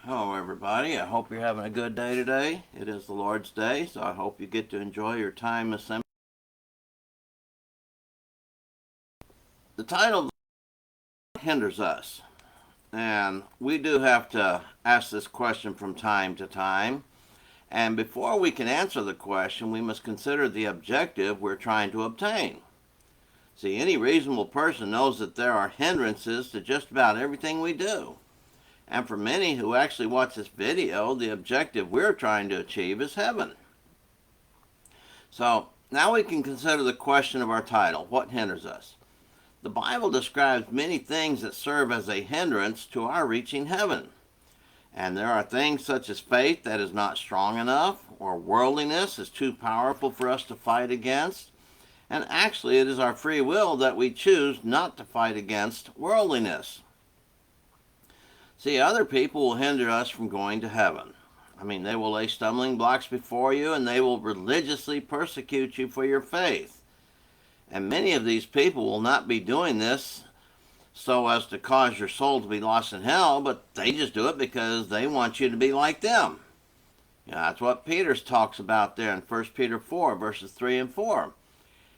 Hello, everybody. I hope you're having a good day today. It is the Lord's Day, so I hope you get to enjoy your time assembly. The title hinders us, and we do have to ask this question from time to time. And before we can answer the question, we must consider the objective we're trying to obtain. See, any reasonable person knows that there are hindrances to just about everything we do. And for many who actually watch this video, the objective we're trying to achieve is heaven. So now we can consider the question of our title, what hinders us? The Bible describes many things that serve as a hindrance to our reaching heaven. And there are things such as faith that is not strong enough, or worldliness is too powerful for us to fight against. And actually, it is our free will that we choose not to fight against worldliness. See, other people will hinder us from going to heaven. They will lay stumbling blocks before you, and they will religiously persecute you for your faith. And many of these people will not be doing this so as to cause your soul to be lost in hell, but they just do it because they want you to be like them. That's what Peter talks about there in 1 Peter 4, verses 3 and 4.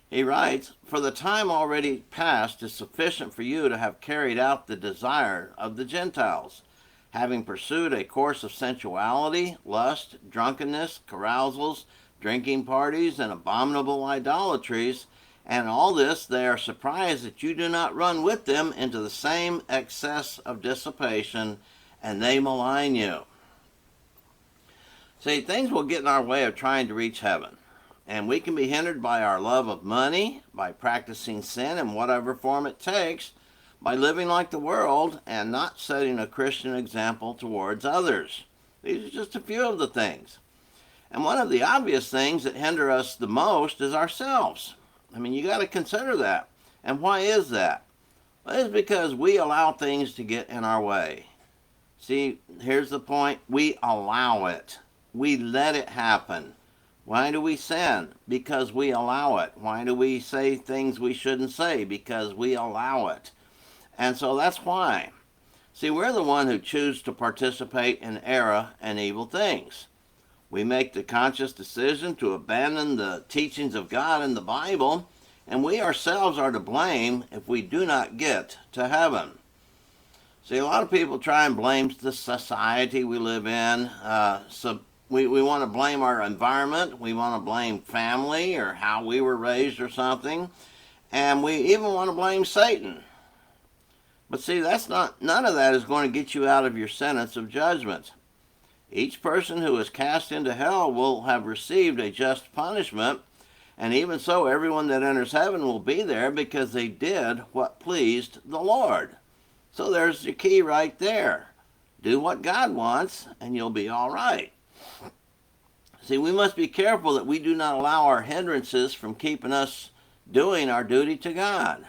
He writes, "For the time already past is sufficient for you to have carried out the desire of the Gentiles, having pursued a course of sensuality, lust, drunkenness, carousals, drinking parties, and abominable idolatries, and all this they are surprised that you do not run with them into the same excess of dissipation, and they malign you." See, things will get in our way of trying to reach heaven. And we can be hindered by our love of money, by practicing sin in whatever form it takes, by living like the world, and not setting a Christian example towards others. These are just a few of the things. And one of the obvious things that hinder us the most is ourselves. You got to consider that. And why is that? Well, it's because we allow things to get in our way. See, here's the point. We allow it. We let it happen. Why do we sin? Because we allow it. Why do we say things we shouldn't say? Because we allow it. And so that's why. See, we're the one who choose to participate in error and evil things. We make the conscious decision to abandon the teachings of God in the Bible, and we ourselves are to blame if we do not get to heaven. See, a lot of people try and blame the society we live in. We want to blame our environment. We want to blame family or how we were raised or something. And we even want to blame Satan. But see, none of that is going to get you out of your sentence of judgment. Each person who is cast into hell will have received a just punishment. And even so, everyone that enters heaven will be there because they did what pleased the Lord. So there's the key right there. Do what God wants and you'll be all right. See, we must be careful that we do not allow our hindrances from keeping us doing our duty to God.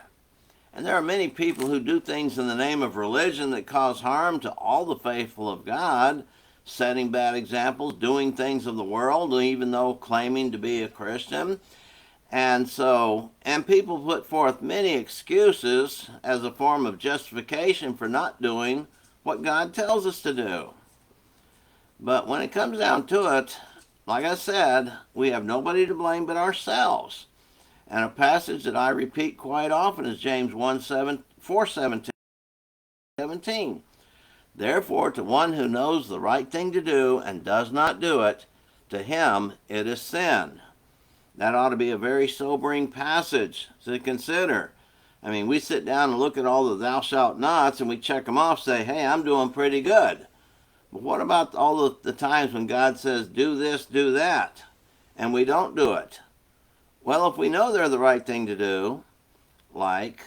And there are many people who do things in the name of religion that cause harm to all the faithful of God, setting bad examples, doing things of the world, even though claiming to be a Christian. And people put forth many excuses as a form of justification for not doing what God tells us to do. But when it comes down to it, like I said, we have nobody to blame but ourselves. And a passage that I repeat quite often is James 4:17. "Therefore, to one who knows the right thing to do and does not do it, to him it is sin." That ought to be a very sobering passage to consider. We sit down and look at all the thou shalt nots and we check them off, say, hey, I'm doing pretty good. But what about all the times when God says, do this, do that, and we don't do it? Well, if we know they're the right thing to do, like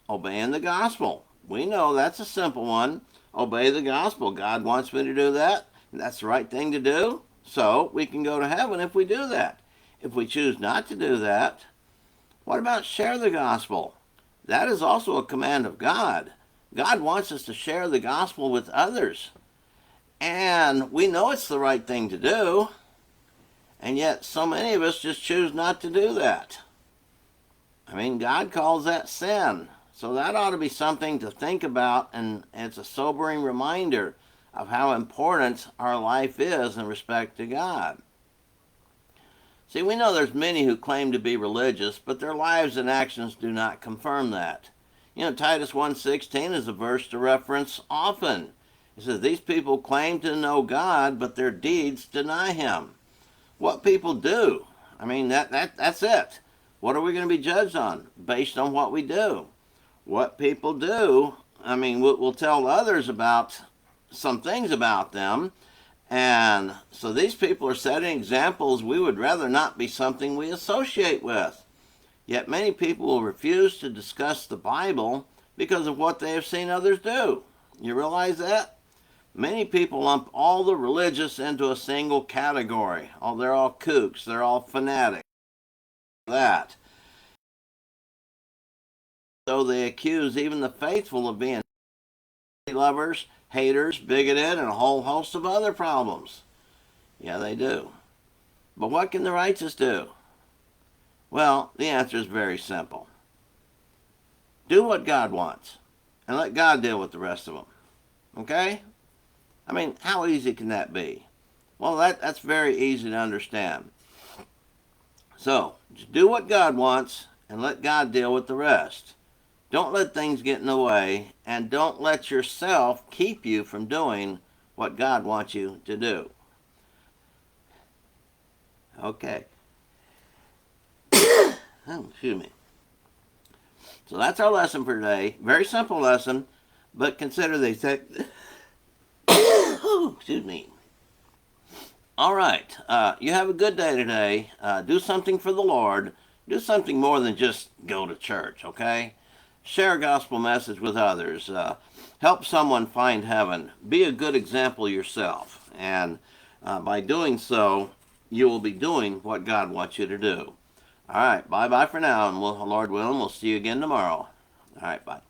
obeying the gospel, we know that's a simple one. Obey the gospel. God wants me to do that, and that's the right thing to do, so we can go to heaven if we do that. If we choose not to do that, what about share the gospel? That is also a command of God. God wants us to share the gospel with others. And we know it's the right thing to do, and yet so many of us just choose not to do that. God calls that sin. So that ought to be something to think about, and it's a sobering reminder of how important our life is in respect to God. See, we know there's many who claim to be religious, but their lives and actions do not confirm that. Titus 1:16 is a verse to reference often. It says, these people claim to know God, but their deeds deny him. What people do, that's it. What are we going to be judged on? Based on what we do. What people do, we'll tell others about some things about them. And so these people are setting examples we would rather not be something we associate with. Yet many people will refuse to discuss the Bible because of what they have seen others do. You realize that? Many people lump all the religious into a single category. Oh, they're all kooks. They're all fanatics. That. So they accuse even the faithful of being lovers, haters, bigoted, and a whole host of other problems. Yeah, they do. But what can the righteous do? Well, the answer is very simple. Do what God wants, and let God deal with the rest of them. Okay? How easy can that be? Well, that's very easy to understand. So, just do what God wants, and let God deal with the rest. Don't let things get in the way, and don't let yourself keep you from doing what God wants you to do. Okay. Excuse me. So that's our lesson for today. Very simple lesson, but consider they say. Excuse me. All right. You have a good day today. Do something for the Lord. Do something more than just go to church, okay? Share a gospel message with others. Help someone find heaven. Be a good example yourself. And by doing so, you will be doing what God wants you to do. All right, bye-bye for now, and Lord willing, we'll see you again tomorrow. All right, bye.